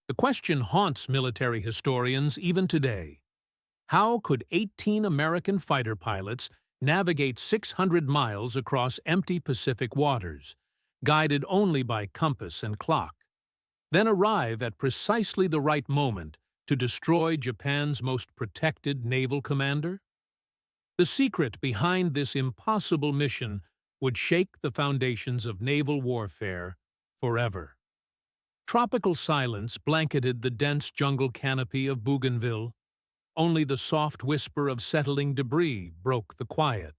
The question haunts military historians even today. How could 18 American fighter pilots navigate 600 miles across empty Pacific waters, guided only by compass and clock, then arrive at precisely the right moment to destroy Japan's most protected naval commander? The secret behind this impossible mission would shake the foundations of naval warfare forever. Tropical silence blanketed the dense jungle canopy of Bougainville. Only the soft whisper of settling debris broke the quiet.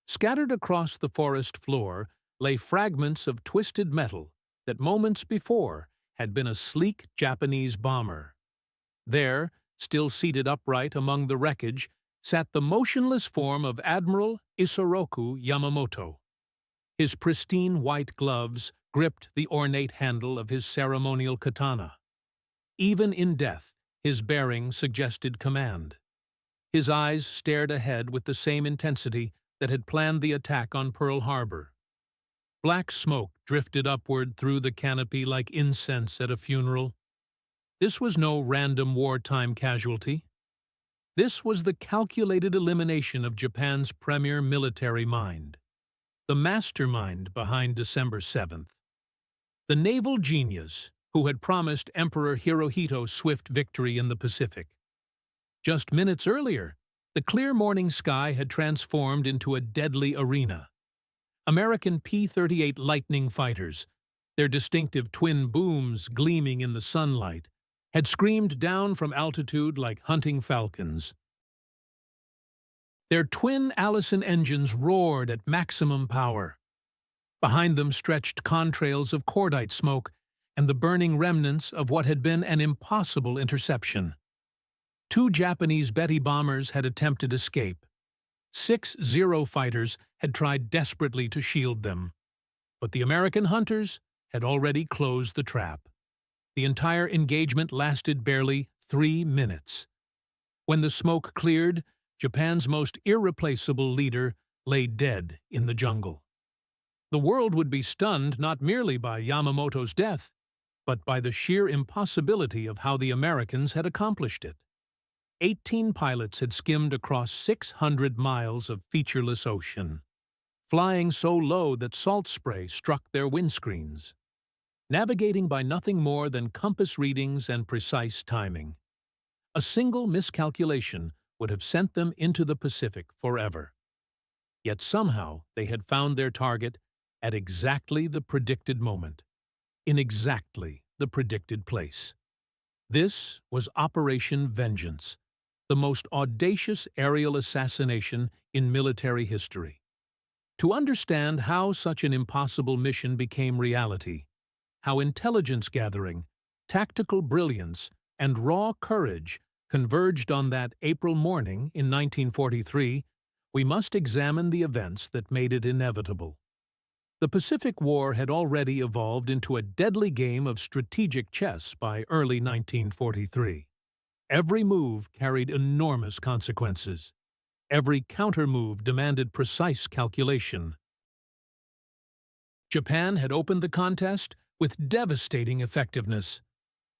Scattered across the forest floor lay fragments of twisted metal that moments before had been a sleek Japanese bomber. There, still seated upright among the wreckage, sat the motionless form of Admiral Yamamoto. His pristine white gloves gripped the ornate handle of his ceremonial katana. Even in death, his bearing suggested command. His eyes stared ahead with the same intensity that had planned the attack on Pearl Harbor. Black smoke drifted upward through the canopy like incense at a funeral. This was no random wartime casualty. This was the calculated elimination of Japan's premier military mind, the mastermind behind December 7th. The naval genius who had promised Emperor Hirohito swift victory in the Pacific. Just minutes earlier, the clear morning sky had transformed into a deadly arena. American P-38 Lightning fighters, their distinctive twin booms gleaming in the sunlight, had screamed down from altitude like hunting falcons. Their twin Allison engines roared at maximum power. Behind them stretched contrails of cordite smoke and the burning remnants of what had been an impossible interception. 2 Japanese Betty bombers had attempted escape. 6 Zero fighters had tried desperately to shield them. But the American hunters had already closed the trap. The entire engagement lasted barely 3 minutes. When the smoke cleared, Japan's most irreplaceable leader lay dead in the jungle. The world would be stunned not merely by Yamamoto's death, but by the sheer impossibility of how the Americans had accomplished it. 18 pilots had skimmed across 600 miles of featureless ocean, flying so low that salt spray struck their windscreens, navigating by nothing more than compass readings and precise timing. A single miscalculation would have sent them into the Pacific forever. Yet somehow they had found their target at exactly the predicted moment, in exactly the predicted place. This was Operation Vengeance, the most audacious aerial assassination in military history. To understand how such an impossible mission became reality, how intelligence gathering, tactical brilliance, and raw courage converged on that April morning in 1943, we must examine the events that made it inevitable. The Pacific War had already evolved into a deadly game of strategic chess by early 1943. Every move carried enormous consequences. Every counter-move demanded precise calculation. Japan had opened the contest with devastating effectiveness.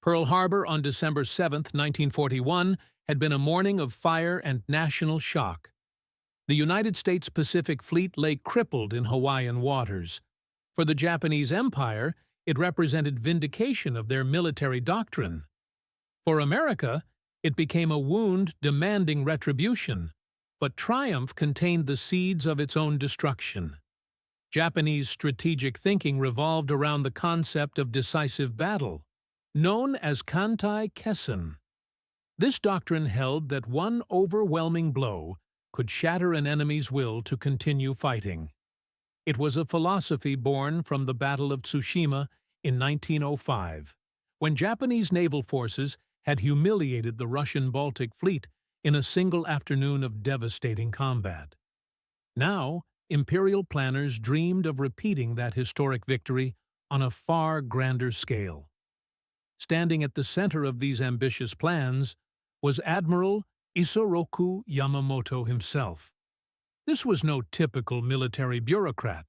Pearl Harbor on December 7, 1941, had been a morning of fire and national shock. The United States Pacific Fleet lay crippled in Hawaiian waters. For the Japanese Empire, it represented vindication of their military doctrine. For America, it became a wound demanding retribution, but triumph contained the seeds of its own destruction. Japanese strategic thinking revolved around the concept of decisive battle, known as Kantai Kessen. This doctrine held that one overwhelming blow could shatter an enemy's will to continue fighting. It was a philosophy born from the Battle of Tsushima in 1905, when Japanese naval forces had humiliated the Russian Baltic Fleet in a single afternoon of devastating combat. Now, imperial planners dreamed of repeating that historic victory on a far grander scale. Standing at the center of these ambitious plans was Admiral Yamamoto himself. This was no typical military bureaucrat.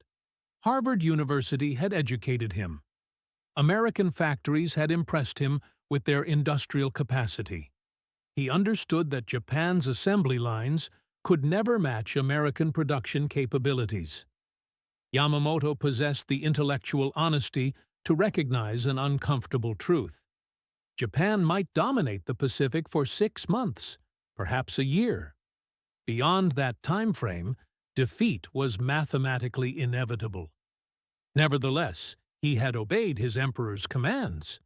Harvard University had educated him. American factories had impressed him with their industrial capacity. He understood that Japan's assembly lines could never match American production capabilities. Yamamoto possessed the intellectual honesty to recognize an uncomfortable truth. Japan might dominate the Pacific for 6 months, perhaps a year. Beyond that time frame, defeat was mathematically inevitable. Nevertheless, he had obeyed his emperor's commands.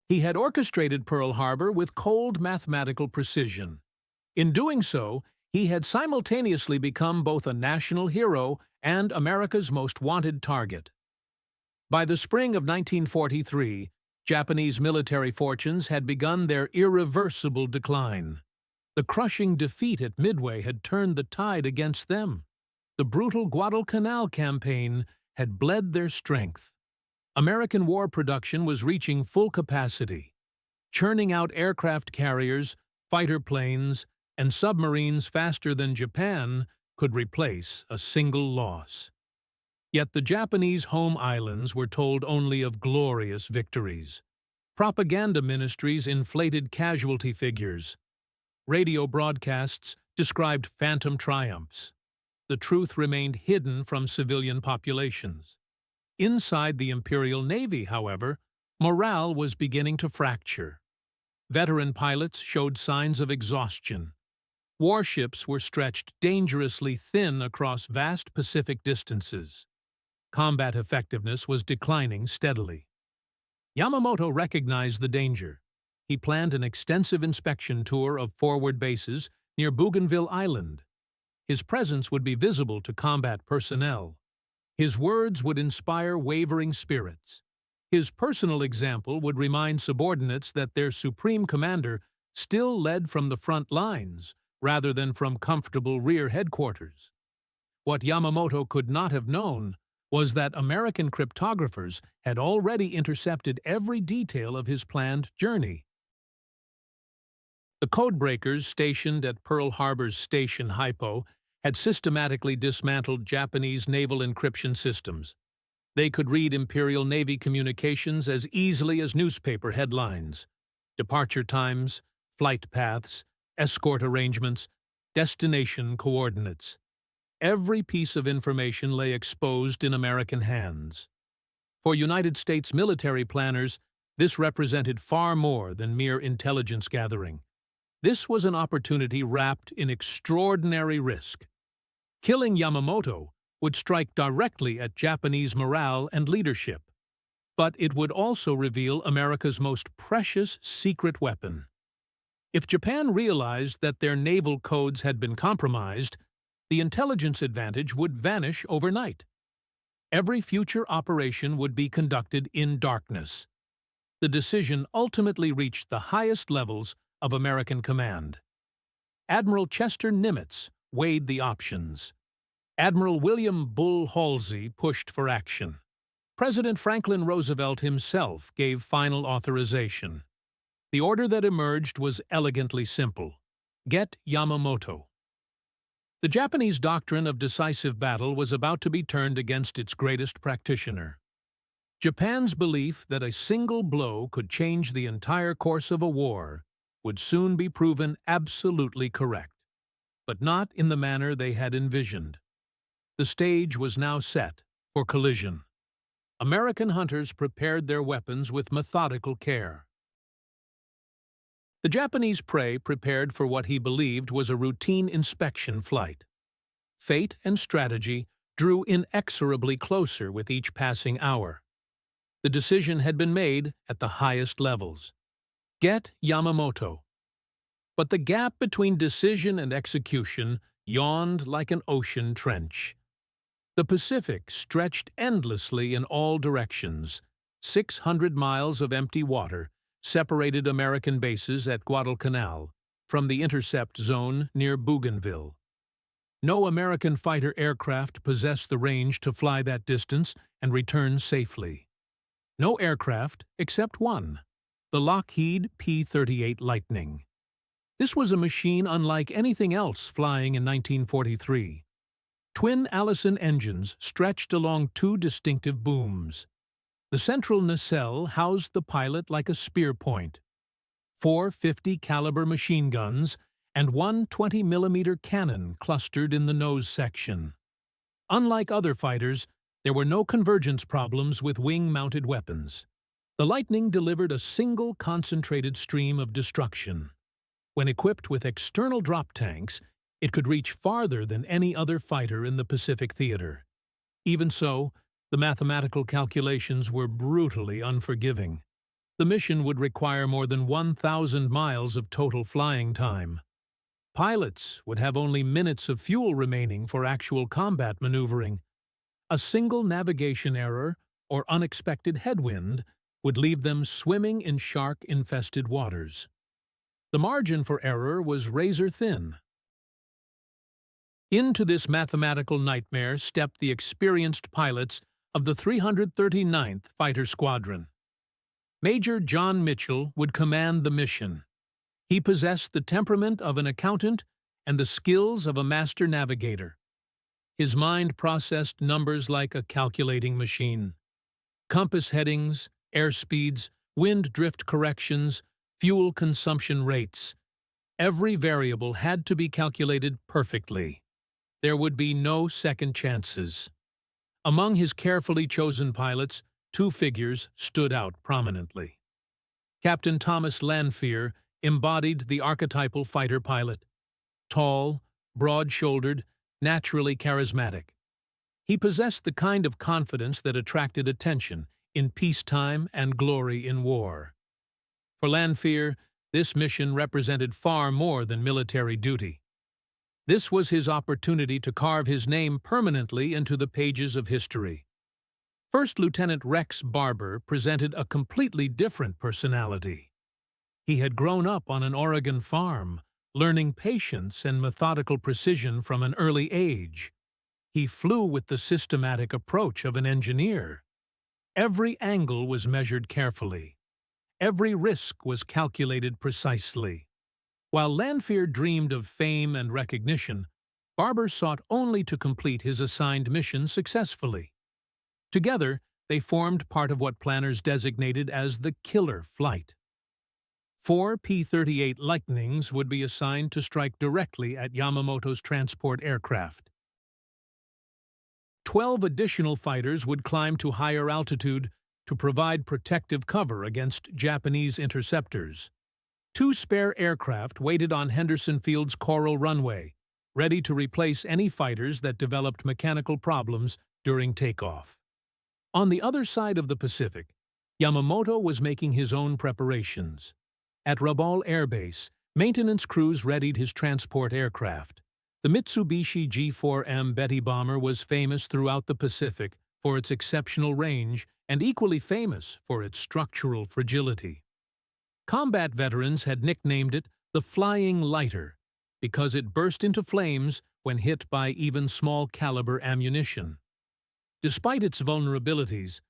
He had orchestrated Pearl Harbor with cold mathematical precision. In doing so, he had simultaneously become both a national hero and America's most wanted target. By the spring of 1943, Japanese military fortunes had begun their irreversible decline. The crushing defeat at Midway had turned the tide against them. The brutal Guadalcanal campaign had bled their strength. American war production was reaching full capacity, churning out aircraft carriers, fighter planes, and submarines faster than Japan could replace a single loss. Yet the Japanese home islands were told only of glorious victories. Propaganda ministries inflated casualty figures. Radio broadcasts described phantom triumphs. The truth remained hidden from civilian populations. Inside the Imperial Navy, however, morale was beginning to fracture. Veteran pilots showed signs of exhaustion. Warships were stretched dangerously thin across vast Pacific distances. Combat effectiveness was declining steadily. Yamamoto recognized the danger. He planned an extensive inspection tour of forward bases near Bougainville Island. His presence would be visible to combat personnel. His words would inspire wavering spirits. His personal example would remind subordinates that their supreme commander still led from the front lines rather than from comfortable rear headquarters. What Yamamoto could not have known was that American cryptographers had already intercepted every detail of his planned journey. The codebreakers stationed at Pearl Harbor's Station Hypo had systematically dismantled Japanese naval encryption systems. They could read Imperial Navy communications as easily as newspaper headlines. Departure times, flight paths, escort arrangements, destination coordinates. Every piece of information lay exposed in American hands. For United States military planners, this represented far more than mere intelligence gathering. This was an opportunity wrapped in extraordinary risk. Killing Yamamoto would strike directly at Japanese morale and leadership, but it would also reveal America's most precious secret weapon. If Japan realized that their naval codes had been compromised, the intelligence advantage would vanish overnight. Every future operation would be conducted in darkness. The decision ultimately reached the highest levels of American command. Admiral Chester Nimitz weighed the options. Admiral William Bull Halsey pushed for action. President Franklin Roosevelt himself gave final authorization. The order that emerged was elegantly simple: get Yamamoto. The Japanese doctrine of decisive battle was about to be turned against its greatest practitioner. Japan's belief that a single blow could change the entire course of a war would soon be proven absolutely correct, but not in the manner they had envisioned. The stage was now set for collision. American hunters prepared their weapons with methodical care. The Japanese prey prepared for what he believed was a routine inspection flight. Fate and strategy drew inexorably closer with each passing hour. The decision had been made at the highest levels: get Yamamoto. But the gap between decision and execution yawned like an ocean trench. The Pacific stretched endlessly in all directions. 600 miles of empty water separated American bases at Guadalcanal from the intercept zone near Bougainville. No American fighter aircraft possessed the range to fly that distance and return safely. No aircraft except one, the Lockheed P-38 Lightning. This was a machine unlike anything else flying in 1943. Twin Allison engines stretched along two distinctive booms. The central nacelle housed the pilot like a spear point. 4 50-caliber machine guns and one 20-millimeter cannon clustered in the nose section. Unlike other fighters, there were no convergence problems with wing-mounted weapons. The Lightning delivered a single concentrated stream of destruction. When equipped with external drop tanks, it could reach farther than any other fighter in the Pacific theater. Even so, the mathematical calculations were brutally unforgiving. The mission would require more than 1,000 miles of total flying time. Pilots would have only minutes of fuel remaining for actual combat maneuvering. A single navigation error or unexpected headwind would leave them swimming in shark-infested waters. The margin for error was razor-thin. Into this mathematical nightmare stepped the experienced pilots of the 339th Fighter Squadron. Major John Mitchell would command the mission. He possessed the temperament of an accountant and the skills of a master navigator. His mind processed numbers like a calculating machine. Compass headings, airspeeds, wind drift corrections, fuel consumption rates. Every variable had to be calculated perfectly. There would be no second chances. Among his carefully chosen pilots, two figures stood out prominently. Captain Thomas Lanphier embodied the archetypal fighter pilot. Tall, broad-shouldered, naturally charismatic. He possessed the kind of confidence that attracted attention in peacetime and glory in war. For Lanphier, this mission represented far more than military duty. This was his opportunity to carve his name permanently into the pages of history. First Lieutenant Rex Barber presented a completely different personality. He had grown up on an Oregon farm, learning patience and methodical precision from an early age. He flew with the systematic approach of an engineer. Every angle was measured carefully. Every risk was calculated precisely. While Lanphier dreamed of fame and recognition, Barber sought only to complete his assigned mission successfully. Together, they formed part of what planners designated as the killer flight. 4 P-38 Lightnings would be assigned to strike directly at Yamamoto's transport aircraft. 12 additional fighters would climb to higher altitude to provide protective cover against Japanese interceptors. 2 spare aircraft waited on Henderson Field's Coral runway, ready to replace any fighters that developed mechanical problems during takeoff. On the other side of the Pacific, Yamamoto was making his own preparations. At Rabaul Air Base, maintenance crews readied his transport aircraft. The Mitsubishi G4M Betty bomber was famous throughout the Pacific for its exceptional range and equally famous for its structural fragility. Combat veterans had nicknamed it the Flying Lighter because it burst into flames when hit by even small-caliber ammunition. Despite its vulnerabilities,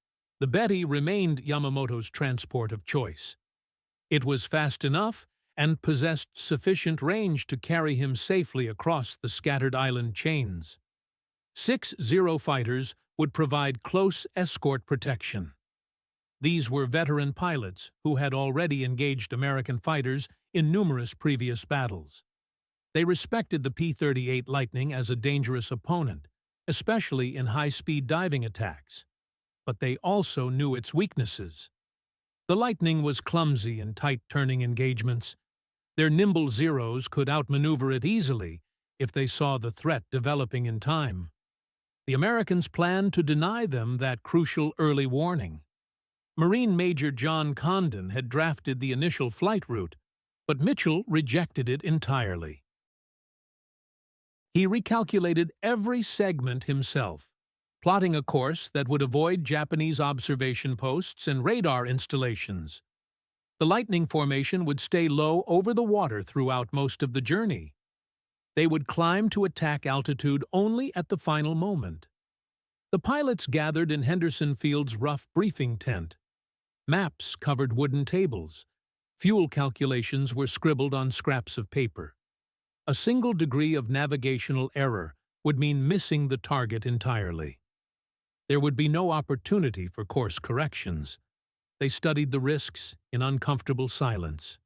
the Betty remained Yamamoto's transport of choice. It was fast enough and possessed sufficient range to carry him safely across the scattered island chains. 6 Zero fighters would provide close escort protection. These were veteran pilots who had already engaged American fighters in numerous previous battles. They respected the P-38 Lightning as a dangerous opponent, especially in high-speed diving attacks. But they also knew its weaknesses. The Lightning was clumsy in tight-turning engagements. Their nimble Zeros could outmaneuver it easily if they saw the threat developing in time. The Americans planned to deny them that crucial early warning. Marine Major John Condon had drafted the initial flight route, but Mitchell rejected it entirely. He recalculated every segment himself, plotting a course that would avoid Japanese observation posts and radar installations. The Lightning formation would stay low over the water throughout most of the journey. They would climb to attack altitude only at the final moment. The pilots gathered in Henderson Field's rough briefing tent. Maps covered wooden tables. Fuel calculations were scribbled on scraps of paper. A single degree of navigational error would mean missing the target entirely. There would be no opportunity for course corrections. They studied the risks in uncomfortable silence.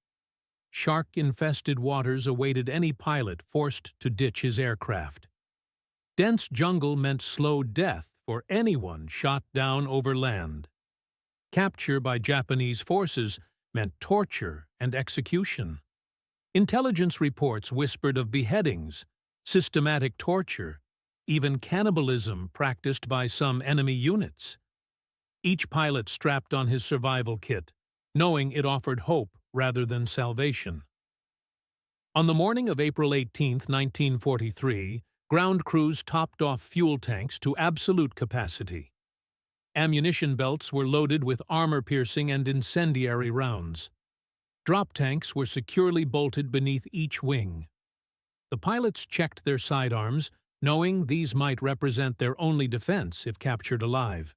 Shark-infested waters awaited any pilot forced to ditch his aircraft. Dense jungle meant slow death for anyone shot down over land. Capture by Japanese forces meant torture and execution. Intelligence reports whispered of beheadings, systematic torture, even cannibalism practiced by some enemy units. Each pilot strapped on his survival kit, knowing it offered hope rather than salvation. On the morning of April 18, 1943, ground crews topped off fuel tanks to absolute capacity. Ammunition belts were loaded with armor-piercing and incendiary rounds. Drop tanks were securely bolted beneath each wing. The pilots checked their sidearms, knowing these might represent their only defense if captured alive.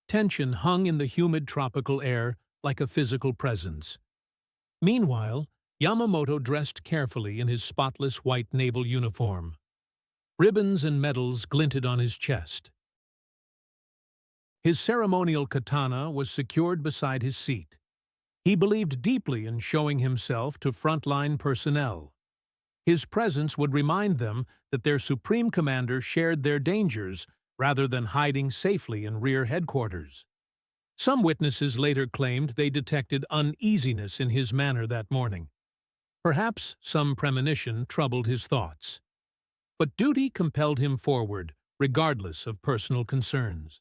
Tension hung in the humid tropical air like a physical presence. Meanwhile, Yamamoto dressed carefully in his spotless white naval uniform. Ribbons and medals glinted on his chest. His ceremonial katana was secured beside his seat. He believed deeply in showing himself to frontline personnel. His presence would remind them that their supreme commander shared their dangers rather than hiding safely in rear headquarters. Some witnesses later claimed they detected uneasiness in his manner that morning. Perhaps some premonition troubled his thoughts. But duty compelled him forward, regardless of personal concerns.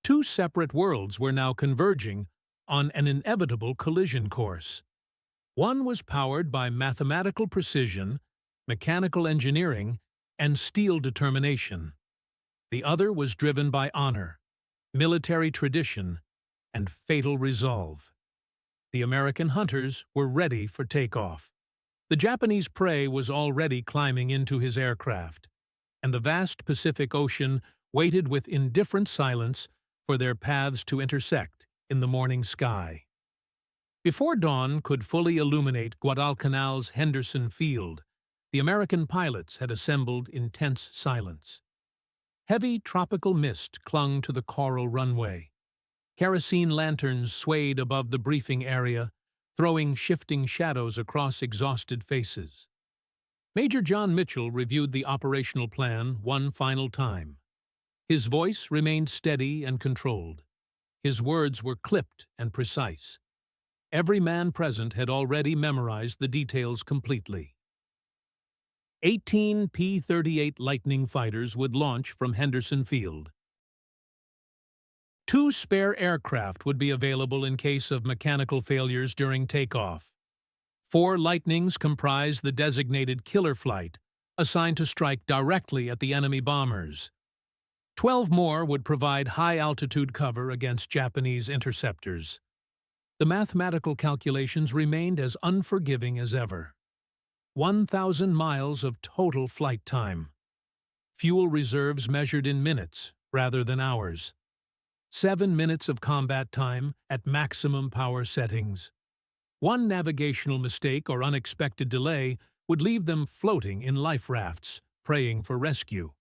Two separate worlds were now converging on an inevitable collision course. One was powered by mathematical precision, mechanical engineering, and steel determination. The other was driven by honor, military tradition, and fatal resolve. The American hunters were ready for takeoff. The Japanese prey was already climbing into his aircraft, and the vast Pacific Ocean waited with indifferent silence for their paths to intersect in the morning sky. Before dawn could fully illuminate Guadalcanal's Henderson Field, the American pilots had assembled in tense silence. Heavy tropical mist clung to the coral runway. Kerosene lanterns swayed above the briefing area, throwing shifting shadows across exhausted faces. Major John Mitchell reviewed the operational plan one final time. His voice remained steady and controlled. His words were clipped and precise. Every man present had already memorized the details completely. 18 P-38 Lightning fighters would launch from Henderson Field. 2 spare aircraft would be available in case of mechanical failures during takeoff. 4 Lightnings comprised the designated killer flight, assigned to strike directly at the enemy bombers. 12 more would provide high-altitude cover against Japanese interceptors. The mathematical calculations remained as unforgiving as ever. 1,000 miles of total flight time. Fuel reserves measured in minutes rather than hours. 7 minutes of combat time at maximum power settings. One navigational mistake or unexpected delay would leave them floating in life rafts, praying for rescue.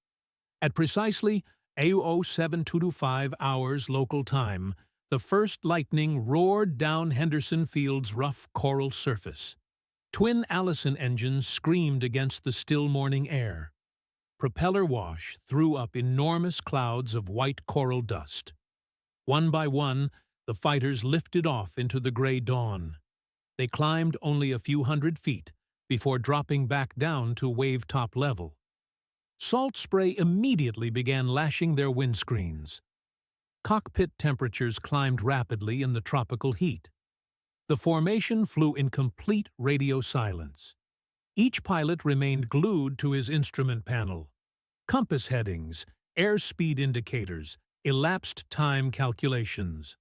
At precisely 07:25 hours local time, the first Lightning roared down Henderson Field's rough coral surface. Twin Allison engines screamed against the still morning air. Propeller wash threw up enormous clouds of white coral dust. One by one, the fighters lifted off into the gray dawn. They climbed only a few hundred feet before dropping back down to wave-top level. Salt spray immediately began lashing their windscreens. Cockpit temperatures climbed rapidly in the tropical heat. The formation flew in complete radio silence. Each pilot remained glued to his instrument panel. Compass headings, airspeed indicators, elapsed time calculations.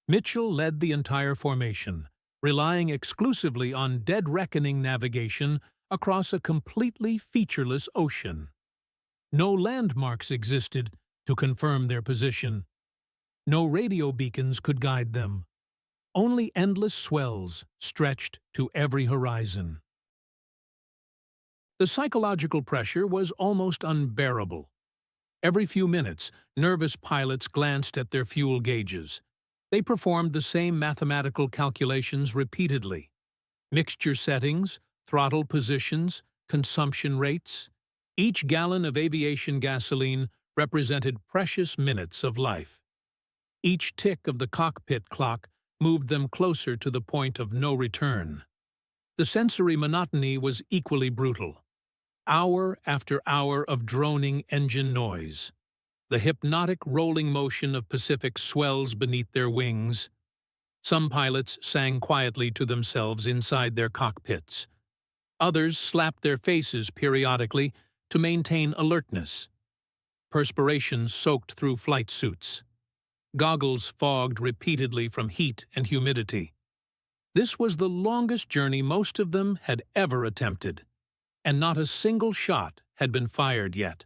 Mitchell led the entire formation, relying exclusively on dead reckoning navigation across a completely featureless ocean. No landmarks existed to confirm their position. No radio beacons could guide them. Only endless swells stretched to every horizon. The psychological pressure was almost unbearable. Every few minutes, nervous pilots glanced at their fuel gauges. They performed the same mathematical calculations repeatedly. Mixture settings, throttle positions, consumption rates. Each gallon of aviation gasoline represented precious minutes of life. Each tick of the cockpit clock moved them closer to the point of no return. The sensory monotony was equally brutal. Hour after hour of droning engine noise. The hypnotic rolling motion of Pacific swells beneath their wings. Some pilots sang quietly to themselves inside their cockpits. Others slapped their faces periodically to maintain alertness. Perspiration soaked through flight suits. Goggles fogged repeatedly from heat and humidity. This was the longest journey most of them had ever attempted, and not a single shot had been fired yet.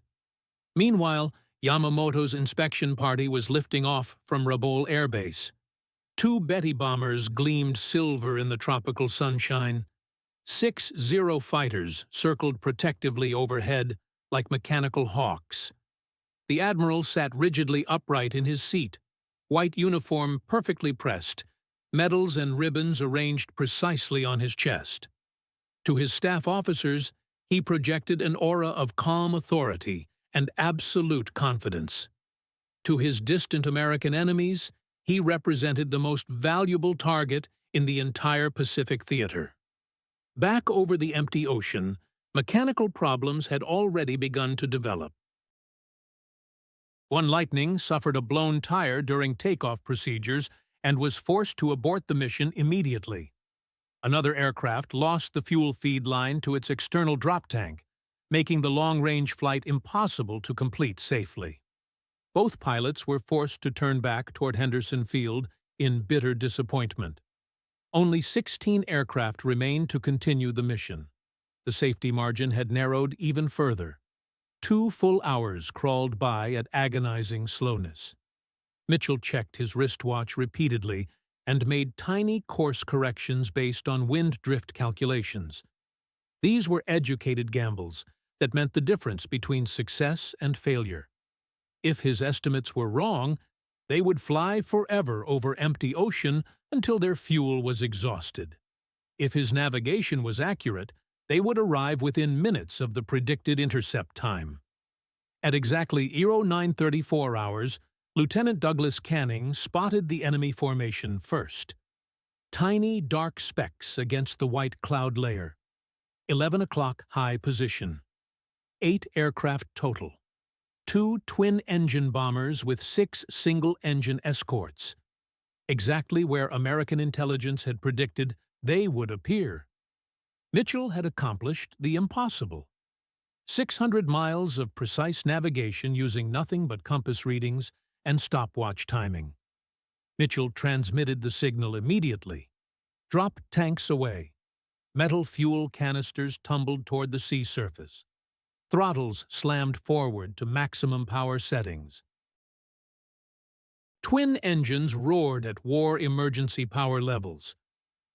Meanwhile, Yamamoto's inspection party was lifting off from Rabaul Air Base. 2 Betty bombers gleamed silver in the tropical sunshine. 6 Zero fighters circled protectively overhead like mechanical hawks. The Admiral sat rigidly upright in his seat, white uniform perfectly pressed, medals and ribbons arranged precisely on his chest. To his staff officers, he projected an aura of calm authority and absolute confidence. To his distant American enemies, he represented the most valuable target in the entire Pacific theater. Back over the empty ocean, mechanical problems had already begun to develop. One Lightning suffered a blown tire during takeoff procedures and was forced to abort the mission immediately. Another aircraft lost the fuel feed line to its external drop tank, making the long-range flight impossible to complete safely. Both pilots were forced to turn back toward Henderson Field in bitter disappointment. Only 16 aircraft remained to continue the mission. The safety margin had narrowed even further. 2 full hours crawled by at agonizing slowness. Mitchell checked his wristwatch repeatedly and made tiny course corrections based on wind drift calculations. These were educated gambles that meant the difference between success and failure. If his estimates were wrong, they would fly forever over empty ocean until their fuel was exhausted. If his navigation was accurate, they would arrive within minutes of the predicted intercept time. At exactly 0934 hours, Lieutenant Douglas Canning spotted the enemy formation first. Tiny, dark specks against the white cloud layer. 11 o'clock high position. 8 aircraft total. 2 twin-engine bombers with 6 single-engine escorts. Exactly where American intelligence had predicted they would appear. Mitchell had accomplished the impossible. 600 miles of precise navigation using nothing but compass readings and stopwatch timing. Mitchell transmitted the signal immediately. Drop tanks away. Metal fuel canisters tumbled toward the sea surface. Throttles slammed forward to maximum power settings. Twin engines roared at war emergency power levels.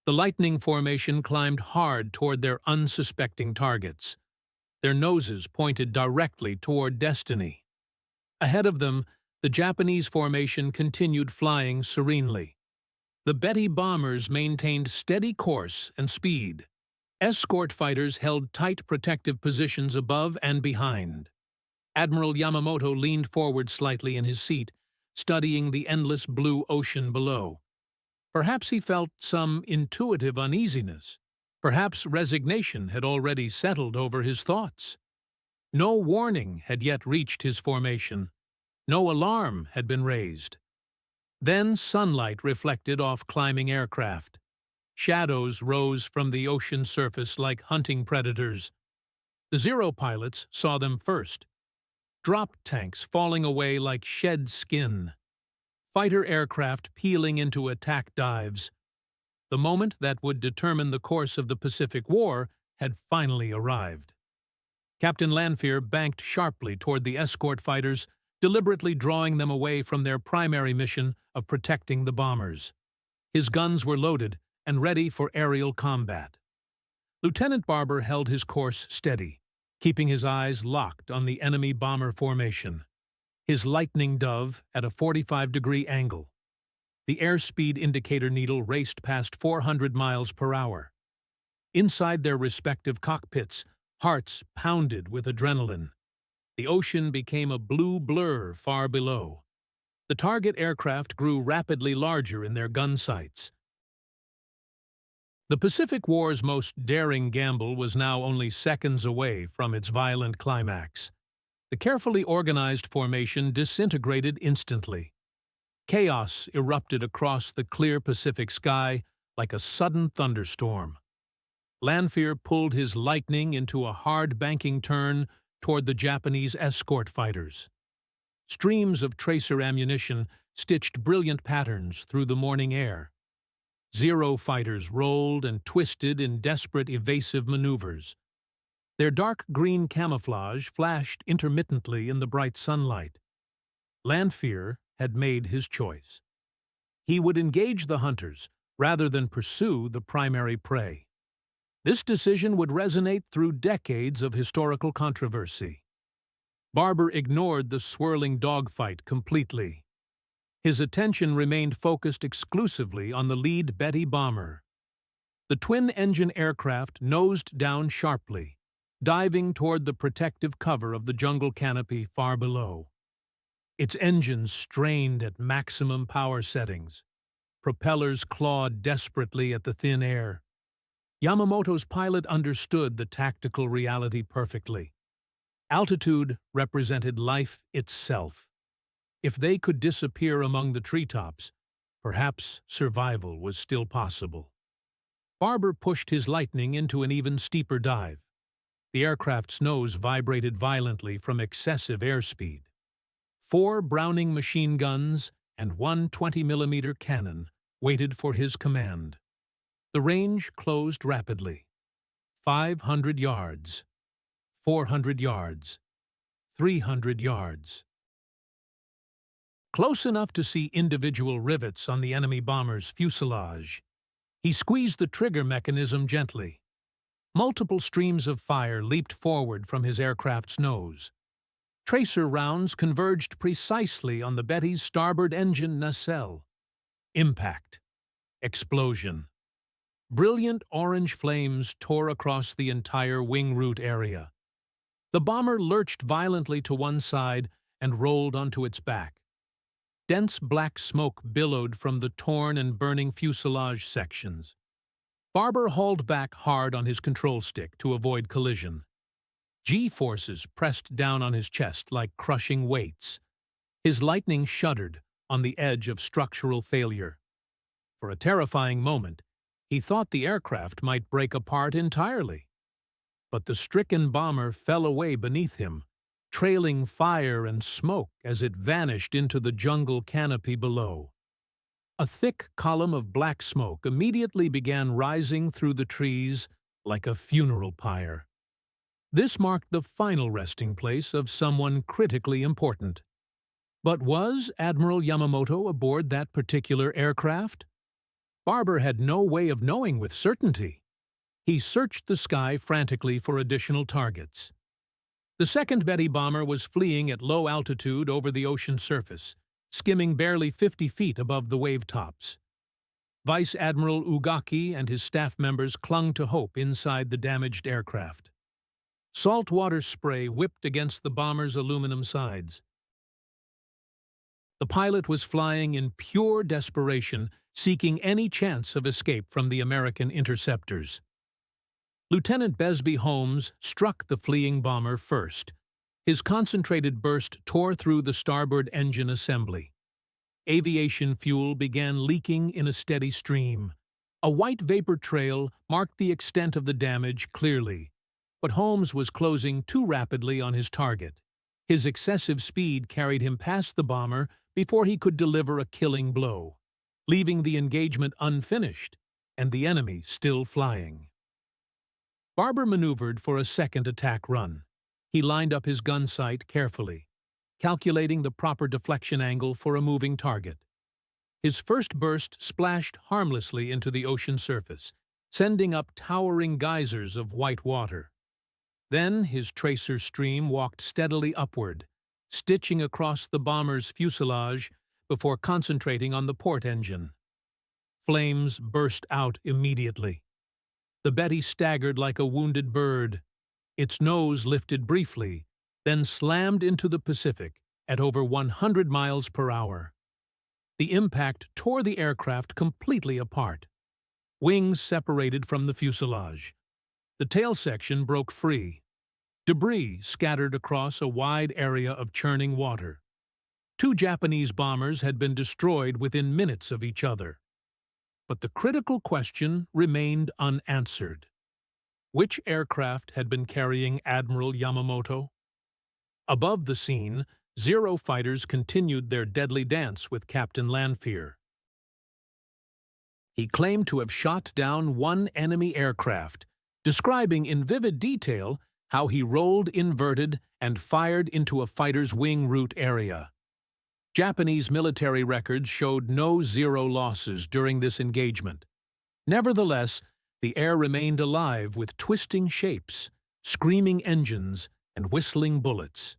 The Lightning formation climbed hard toward their unsuspecting targets. Their noses pointed directly toward destiny. Ahead of them, the Japanese formation continued flying serenely. The Betty bombers maintained steady course and speed. Escort fighters held tight protective positions above and behind. Admiral Yamamoto leaned forward slightly in his seat, studying the endless blue ocean below. Perhaps he felt some intuitive uneasiness. Perhaps resignation had already settled over his thoughts. No warning had yet reached his formation. No alarm had been raised. Then sunlight reflected off climbing aircraft. Shadows rose from the ocean surface like hunting predators. The Zero pilots saw them first. Drop tanks falling away like shed skin. Fighter aircraft peeling into attack dives. The moment that would determine the course of the Pacific War had finally arrived. Captain Lanfear banked sharply toward the escort fighters, deliberately drawing them away from their primary mission of protecting the bombers. His guns were loaded and ready for aerial combat. Lieutenant Barber held his course steady, keeping his eyes locked on the enemy bomber formation. his lightning dove at a 45-degree angle. The airspeed indicator needle raced past 400 miles per hour. Inside their respective cockpits, hearts pounded with adrenaline. The ocean became a blue blur far below. The target aircraft grew rapidly larger in their gun sights. The Pacific War's most daring gamble was now only seconds away from its violent climax. The carefully organized formation disintegrated instantly. Chaos erupted across the clear Pacific sky like a sudden thunderstorm. Lanfear pulled his Lightning into a hard banking turn toward the Japanese escort fighters. Streams of tracer ammunition stitched brilliant patterns through the morning air. Zero fighters rolled and twisted in desperate evasive maneuvers. Their dark green camouflage flashed intermittently in the bright sunlight. Lanfear had made his choice. He would engage the hunters rather than pursue the primary prey. This decision would resonate through decades of historical controversy. Barber ignored the swirling dogfight completely. His attention remained focused exclusively on the lead Betty bomber. The twin-engine aircraft nosed down sharply, diving toward the protective cover of the jungle canopy far below. Its engines strained at maximum power settings. Propellers clawed desperately at the thin air. Yamamoto's pilot understood the tactical reality perfectly. Altitude represented life itself. If they could disappear among the treetops, perhaps survival was still possible. Barber pushed his Lightning into an even steeper dive. The aircraft's nose vibrated violently from excessive airspeed. 4 Browning machine guns and 1 20mm cannon waited for his command. The range closed rapidly. 500 yards, 400 yards, 300 yards. Close enough to see individual rivets on the enemy bomber's fuselage. He squeezed the trigger mechanism gently. Multiple streams of fire leaped forward from his aircraft's nose. Tracer rounds converged precisely on the Betty's starboard engine nacelle. Impact. Explosion. Brilliant orange flames tore across the entire wing root area. The bomber lurched violently to one side and rolled onto its back. Dense black smoke billowed from the torn and burning fuselage sections. Barber hauled back hard on his control stick to avoid collision. G-forces pressed down on his chest like crushing weights. His Lightning shuddered on the edge of structural failure. For a terrifying moment, he thought the aircraft might break apart entirely. But the stricken bomber fell away beneath him, trailing fire and smoke as it vanished into the jungle canopy below. A thick column of black smoke immediately began rising through the trees like a funeral pyre. This marked the final resting place of someone critically important. But was Admiral Yamamoto aboard that particular aircraft? Barber had no way of knowing with certainty. He searched the sky frantically for additional targets. The second Betty bomber was fleeing at low altitude over the ocean surface, skimming barely 50 feet above the wave tops. Vice Admiral Ugaki and his staff members clung to hope inside the damaged aircraft. Saltwater spray whipped against the bomber's aluminum sides. The pilot was flying in pure desperation, seeking any chance of escape from the American interceptors. Lieutenant Besby Holmes struck the fleeing bomber first. His concentrated burst tore through the starboard engine assembly. Aviation fuel began leaking in a steady stream. A white vapor trail marked the extent of the damage clearly, but Holmes was closing too rapidly on his target. His excessive speed carried him past the bomber before he could deliver a killing blow, leaving the engagement unfinished and the enemy still flying. Barber maneuvered for a second attack run. He lined up his gun sight carefully, calculating the proper deflection angle for a moving target. His first burst splashed harmlessly into the ocean surface, sending up towering geysers of white water. Then his tracer stream walked steadily upward, stitching across the bomber's fuselage before concentrating on the port engine. Flames burst out immediately. The Betty staggered like a wounded bird. Its nose lifted briefly, then slammed into the Pacific at over 100 miles per hour. The impact tore the aircraft completely apart. Wings separated from the fuselage. The tail section broke free. Debris scattered across a wide area of churning water. 2 Japanese bombers had been destroyed within minutes of each other. But the critical question remained unanswered. Which aircraft had been carrying Admiral Yamamoto? Above the scene, Zero fighters continued their deadly dance with Captain Lanfear. He claimed to have shot down 1 enemy aircraft, describing in vivid detail how he rolled inverted and fired into a fighter's wing root area. Japanese military records showed no Zero losses during this engagement. Nevertheless, the air remained alive with twisting shapes, screaming engines, and whistling bullets.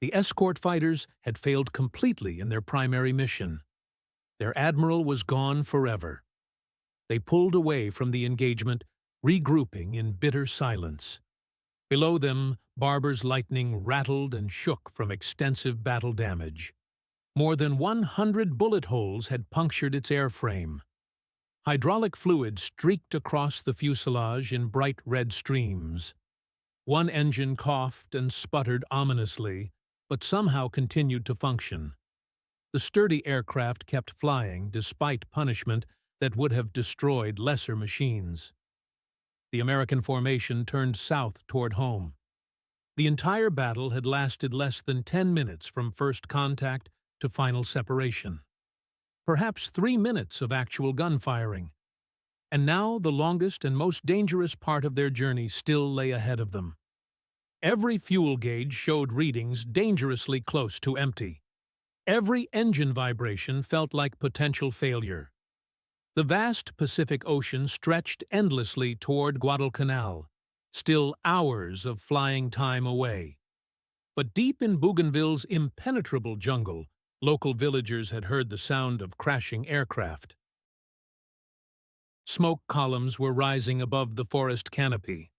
The escort fighters had failed completely in their primary mission. Their admiral was gone forever. They pulled away from the engagement, regrouping in bitter silence. Below them, Barber's Lightning rattled and shook from extensive battle damage. More than 100 bullet holes had punctured its airframe. Hydraulic fluid streaked across the fuselage in bright red streams. 1 engine coughed and sputtered ominously, but somehow continued to function. The sturdy aircraft kept flying despite punishment that would have destroyed lesser machines. The American formation turned south toward home. The entire battle had lasted less than 10 minutes from first contact to final separation. Perhaps 3 minutes of actual gunfiring. And now the longest and most dangerous part of their journey still lay ahead of them. Every fuel gauge showed readings dangerously close to empty. Every engine vibration felt like potential failure. The vast Pacific Ocean stretched endlessly toward Guadalcanal, still hours of flying time away. But deep in Bougainville's impenetrable jungle, local villagers had heard the sound of crashing aircraft. Smoke columns were rising above the forest canopy.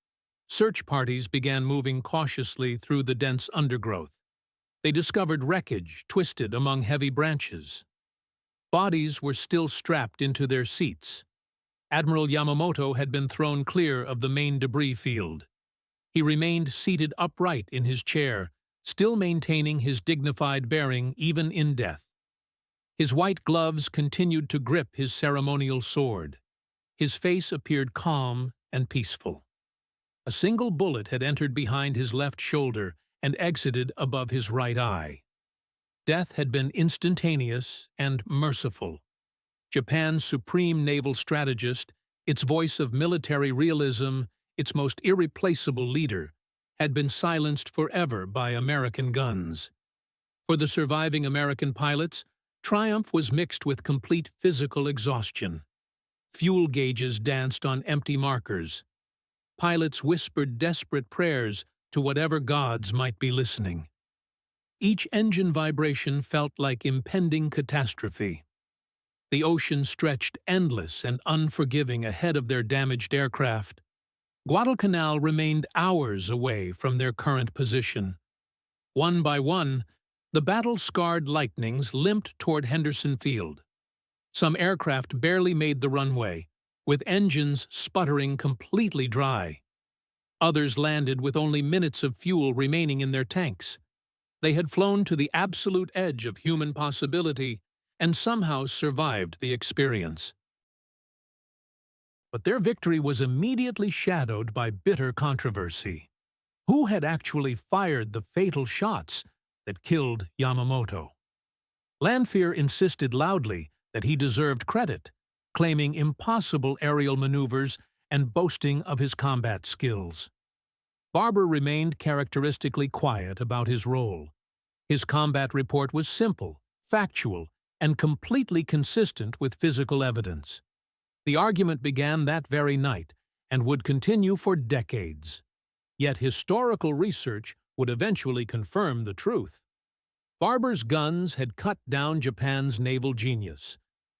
Search parties began moving cautiously through the dense undergrowth. They discovered wreckage twisted among heavy branches. Bodies were still strapped into their seats. Admiral Yamamoto had been thrown clear of the main debris field. He remained seated upright in his chair, still maintaining his dignified bearing even in death. His white gloves continued to grip his ceremonial sword. His face appeared calm and peaceful. A single bullet had entered behind his left shoulder and exited above his right eye. Death had been instantaneous and merciful. Japan's supreme naval strategist, its voice of military realism, its most irreplaceable leader, had been silenced forever by American guns. For the surviving American pilots, triumph was mixed with complete physical exhaustion. Fuel gauges danced on empty markers. Pilots whispered desperate prayers to whatever gods might be listening. Each engine vibration felt like impending catastrophe. The ocean stretched endless and unforgiving ahead of their damaged aircraft. Guadalcanal remained hours away from their current position. One by one, the battle-scarred Lightnings limped toward Henderson Field. Some aircraft barely made the runway, with engines sputtering completely dry. Others landed with only minutes of fuel remaining in their tanks. They had flown to the absolute edge of human possibility and somehow survived the experience. But their victory was immediately shadowed by bitter controversy. Who had actually fired the fatal shots that killed Yamamoto? Lanfear insisted loudly that he deserved credit, claiming impossible aerial maneuvers and boasting of his combat skills. Barber remained characteristically quiet about his role. His combat report was simple, factual, and completely consistent with physical evidence. The argument began that very night and would continue for decades. Yet historical research would eventually confirm the truth. Barber's guns had cut down Japan's naval genius.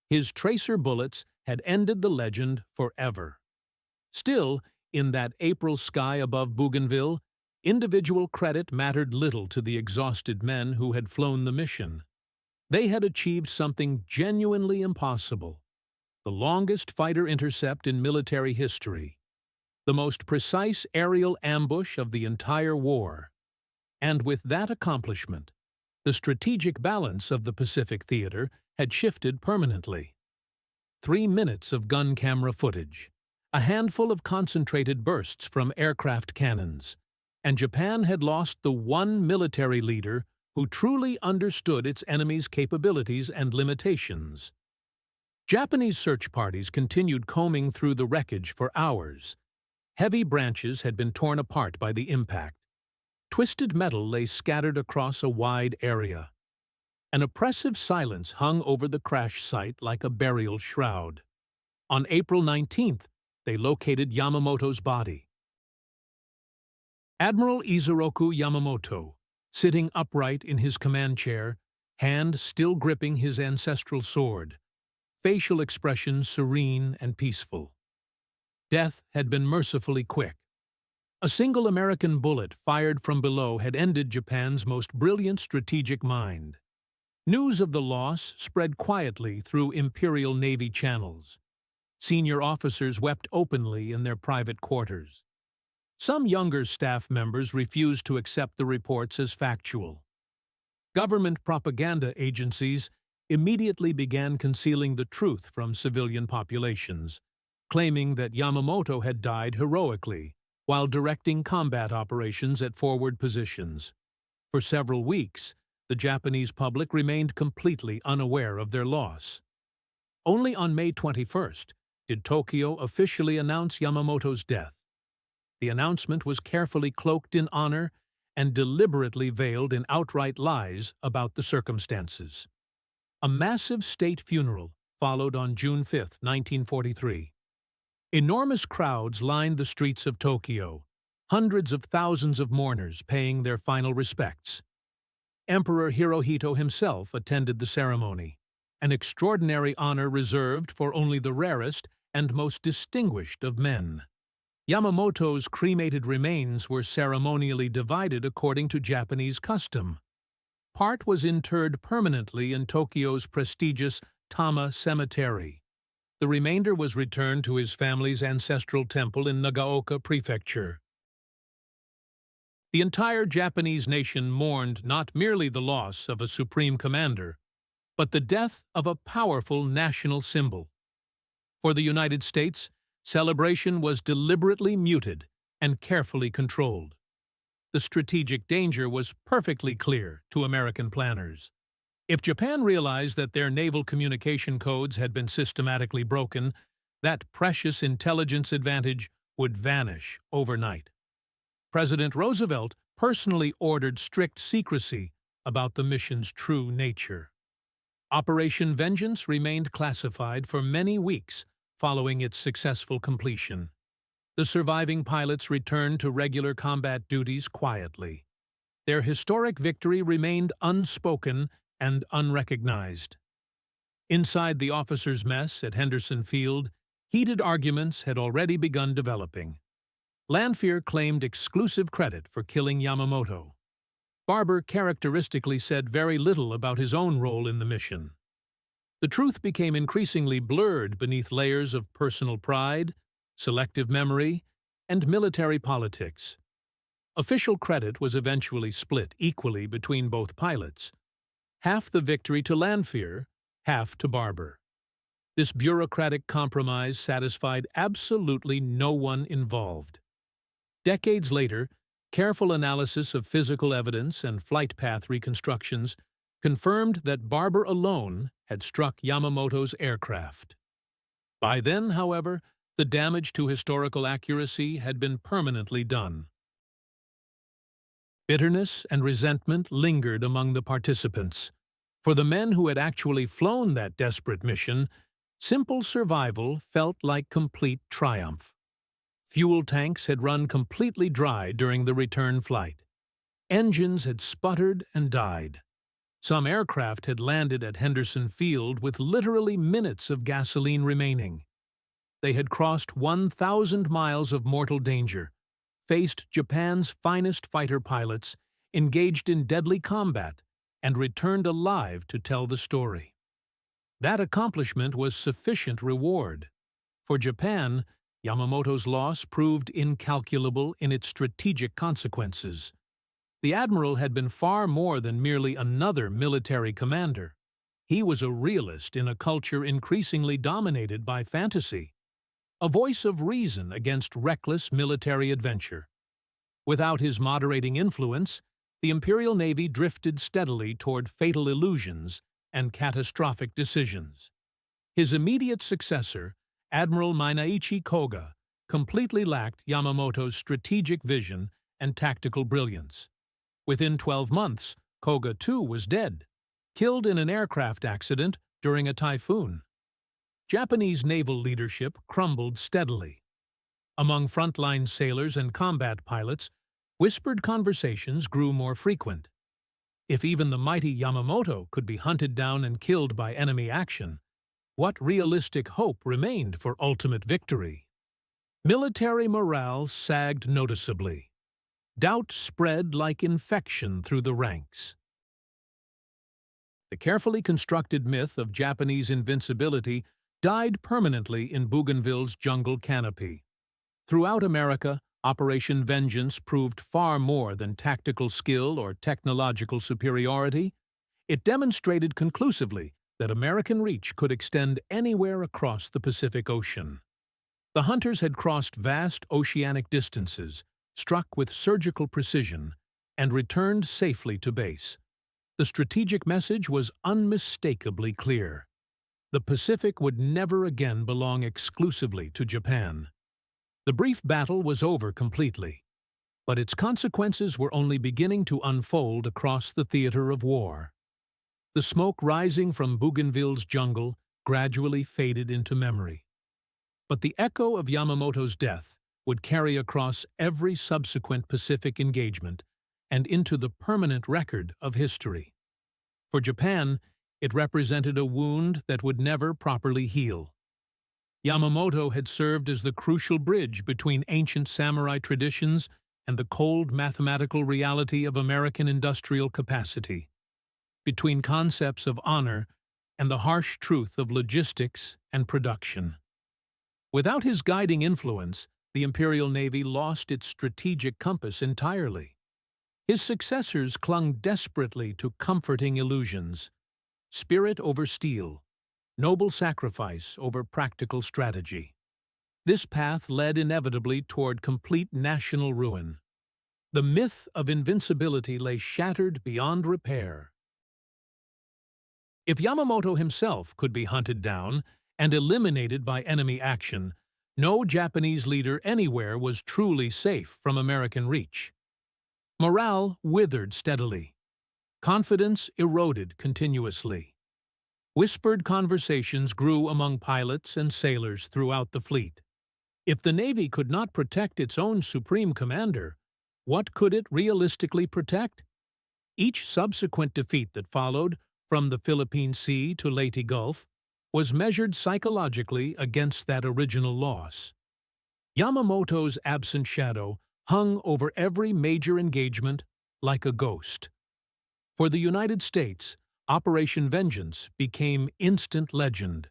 His tracer bullets had ended the legend forever. Still, in that April sky above Bougainville, individual credit mattered little to the exhausted men who had flown the mission. They had achieved something genuinely impossible: the longest fighter intercept in military history, the most precise aerial ambush of the entire war. And with that accomplishment, the strategic balance of the Pacific theater had shifted permanently. 3 minutes of gun camera footage, a handful of concentrated bursts from aircraft cannons, and Japan had lost the one military leader who truly understood its enemy's capabilities and limitations. Japanese search parties continued combing through the wreckage for hours. Heavy branches had been torn apart by the impact. Twisted metal lay scattered across a wide area. An oppressive silence hung over the crash site like a burial shroud. On April 19th, they located Yamamoto's body. Admiral Yamamoto, sitting upright in his command chair, hand still gripping his ancestral sword, facial expression serene and peaceful. Death had been mercifully quick. A single American bullet fired from below had ended Japan's most brilliant strategic mind. News of the loss spread quietly through Imperial Navy channels. Senior officers wept openly in their private quarters. Some younger staff members refused to accept the reports as factual. Government propaganda agencies immediately began concealing the truth from civilian populations, claiming that Yamamoto had died heroically while directing combat operations at forward positions. For several weeks, the Japanese public remained completely unaware of their loss. Only on May 21st did Tokyo officially announce Yamamoto's death. The announcement was carefully cloaked in honor and deliberately veiled in outright lies about the circumstances. A massive state funeral followed on June 5, 1943. Enormous crowds lined the streets of Tokyo, hundreds of thousands of mourners paying their final respects. Emperor Hirohito himself attended the ceremony, an extraordinary honor reserved for only the rarest and most distinguished of men. Yamamoto's cremated remains were ceremonially divided according to Japanese custom. Part was interred permanently in Tokyo's prestigious Tama Cemetery. The remainder was returned to his family's ancestral temple in Nagaoka Prefecture. The entire Japanese nation mourned not merely the loss of a supreme commander, but the death of a powerful national symbol. For the United States, celebration was deliberately muted and carefully controlled. The strategic danger was perfectly clear to American planners. If Japan realized that their naval communication codes had been systematically broken, that precious intelligence advantage would vanish overnight. President Roosevelt personally ordered strict secrecy about the mission's true nature. Operation Vengeance remained classified for many weeks following its successful completion. The surviving pilots returned to regular combat duties quietly. Their historic victory remained unspoken and unrecognized. Inside the officers' mess at Henderson Field, heated arguments had already begun developing. Lanphier claimed exclusive credit for killing Yamamoto. Barber characteristically said very little about his own role in the mission. The truth became increasingly blurred beneath layers of personal pride, selective memory, and military politics. Official credit was eventually split equally between both pilots. Half the victory to Lanphier, half to Barber. This bureaucratic compromise satisfied absolutely no one involved. Decades later, careful analysis of physical evidence and flight path reconstructions confirmed that Barber alone had struck Yamamoto's aircraft. By then, however, the damage to historical accuracy had been permanently done. Bitterness and resentment lingered among the participants. For the men who had actually flown that desperate mission, simple survival felt like complete triumph. Fuel tanks had run completely dry during the return flight. Engines had sputtered and died. Some aircraft had landed at Henderson Field with literally minutes of gasoline remaining. They had crossed 1,000 miles of mortal danger, faced Japan's finest fighter pilots, engaged in deadly combat, and returned alive to tell the story. That accomplishment was sufficient reward. For Japan, Yamamoto's loss proved incalculable in its strategic consequences. The admiral had been far more than merely another military commander. He was a realist in a culture increasingly dominated by fantasy, a voice of reason against reckless military adventure. Without his moderating influence, the Imperial Navy drifted steadily toward fatal illusions and catastrophic decisions. His immediate successor, Admiral Mineichi Koga, completely lacked Yamamoto's strategic vision and tactical brilliance. Within 12 months, Koga too was dead, killed in an aircraft accident during a typhoon. Japanese naval leadership crumbled steadily. Among frontline sailors and combat pilots, whispered conversations grew more frequent. If even the mighty Yamamoto could be hunted down and killed by enemy action, what realistic hope remained for ultimate victory? Military morale sagged noticeably. Doubt spread like infection through the ranks. The carefully constructed myth of Japanese invincibility died permanently in Bougainville's jungle canopy. Throughout America, Operation Vengeance proved far more than tactical skill or technological superiority. It demonstrated conclusively that American reach could extend anywhere across the Pacific Ocean. The hunters had crossed vast oceanic distances, struck with surgical precision, and returned safely to base. The strategic message was unmistakably clear. The Pacific would never again belong exclusively to Japan. The brief battle was over completely, but its consequences were only beginning to unfold across the theater of war. The smoke rising from Bougainville's jungle gradually faded into memory. But the echo of Yamamoto's death would carry across every subsequent Pacific engagement and into the permanent record of history. For Japan, it represented a wound that would never properly heal. Yamamoto had served as the crucial bridge between ancient samurai traditions and the cold mathematical reality of American industrial capacity, between concepts of honor and the harsh truth of logistics and production. Without his guiding influence, the Imperial Navy lost its strategic compass entirely. His successors clung desperately to comforting illusions: spirit over steel, noble sacrifice over practical strategy. This path led inevitably toward complete national ruin. The myth of invincibility lay shattered beyond repair. If Yamamoto himself could be hunted down and eliminated by enemy action, no Japanese leader anywhere was truly safe from American reach. Morale withered steadily. Confidence eroded continuously. Whispered conversations grew among pilots and sailors throughout the fleet. If the Navy could not protect its own supreme commander, what could it realistically protect? Each subsequent defeat that followed, from the Philippine Sea to Leyte Gulf, was measured psychologically against that original loss. Yamamoto's absent shadow hung over every major engagement like a ghost. For the United States, Operation Vengeance became instant legend,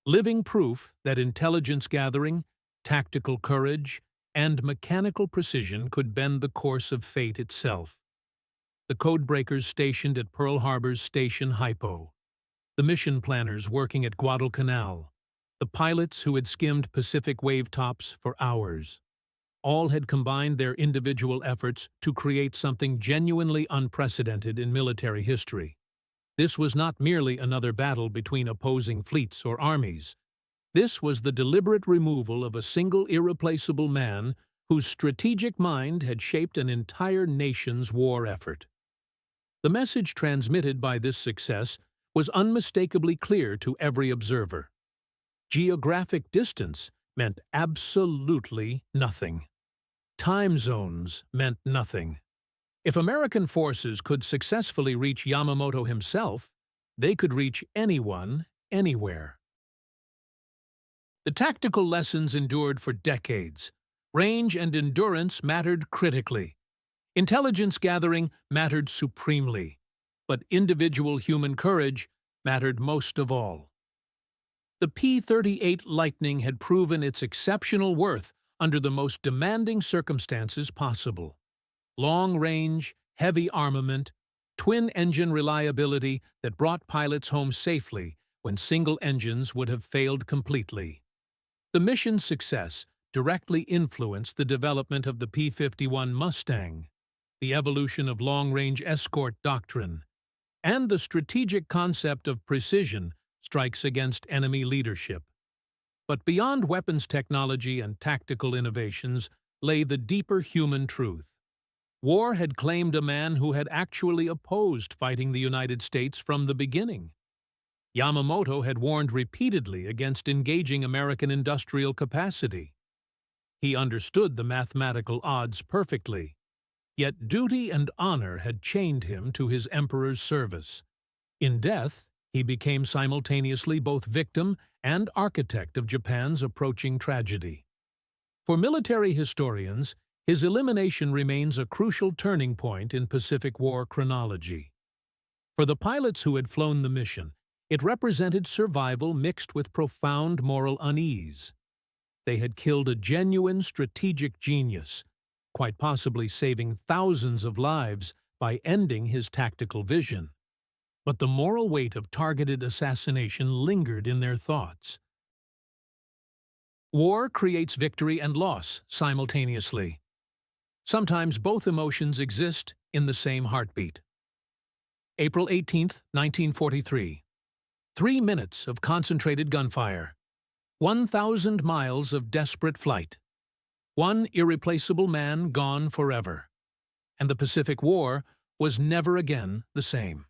living proof that intelligence gathering, tactical courage, and mechanical precision could bend the course of fate itself. The codebreakers stationed at Pearl Harbor's Station Hypo, the mission planners working at Guadalcanal, the pilots who had skimmed Pacific wavetops for hours, all had combined their individual efforts to create something genuinely unprecedented in military history. This was not merely another battle between opposing fleets or armies. This was the deliberate removal of a single irreplaceable man whose strategic mind had shaped an entire nation's war effort. The message transmitted by this success was unmistakably clear to every observer. Geographic distance meant absolutely nothing. Time zones meant nothing. If American forces could successfully reach Yamamoto himself, they could reach anyone, anywhere. The tactical lessons endured for decades. Range and endurance mattered critically. Intelligence gathering mattered supremely, but individual human courage mattered most of all. The P-38 Lightning had proven its exceptional worth under the most demanding circumstances possible. Long range, heavy armament, twin-engine reliability that brought pilots home safely when single engines would have failed completely. The mission's success directly influenced the development of the P-51 Mustang, the evolution of long-range escort doctrine, and the strategic concept of precision strikes against enemy leadership. But beyond weapons technology and tactical innovations lay the deeper human truth. War had claimed a man who had actually opposed fighting the United States from the beginning. Yamamoto had warned repeatedly against engaging American industrial capacity. He understood the mathematical odds perfectly, yet duty and honor had chained him to his emperor's service. In death, he became simultaneously both victim and architect of Japan's approaching tragedy. For military historians, his elimination remains a crucial turning point in Pacific War chronology. For the pilots who had flown the mission, it represented survival mixed with profound moral unease. They had killed a genuine strategic genius, quite possibly saving thousands of lives by ending his tactical vision. But the moral weight of targeted assassination lingered in their thoughts. War creates victory and loss simultaneously. Sometimes both emotions exist in the same heartbeat. April 18, 1943. 3 minutes of concentrated gunfire. 1,000 miles of desperate flight. One irreplaceable man gone forever. And the Pacific War was never again the same.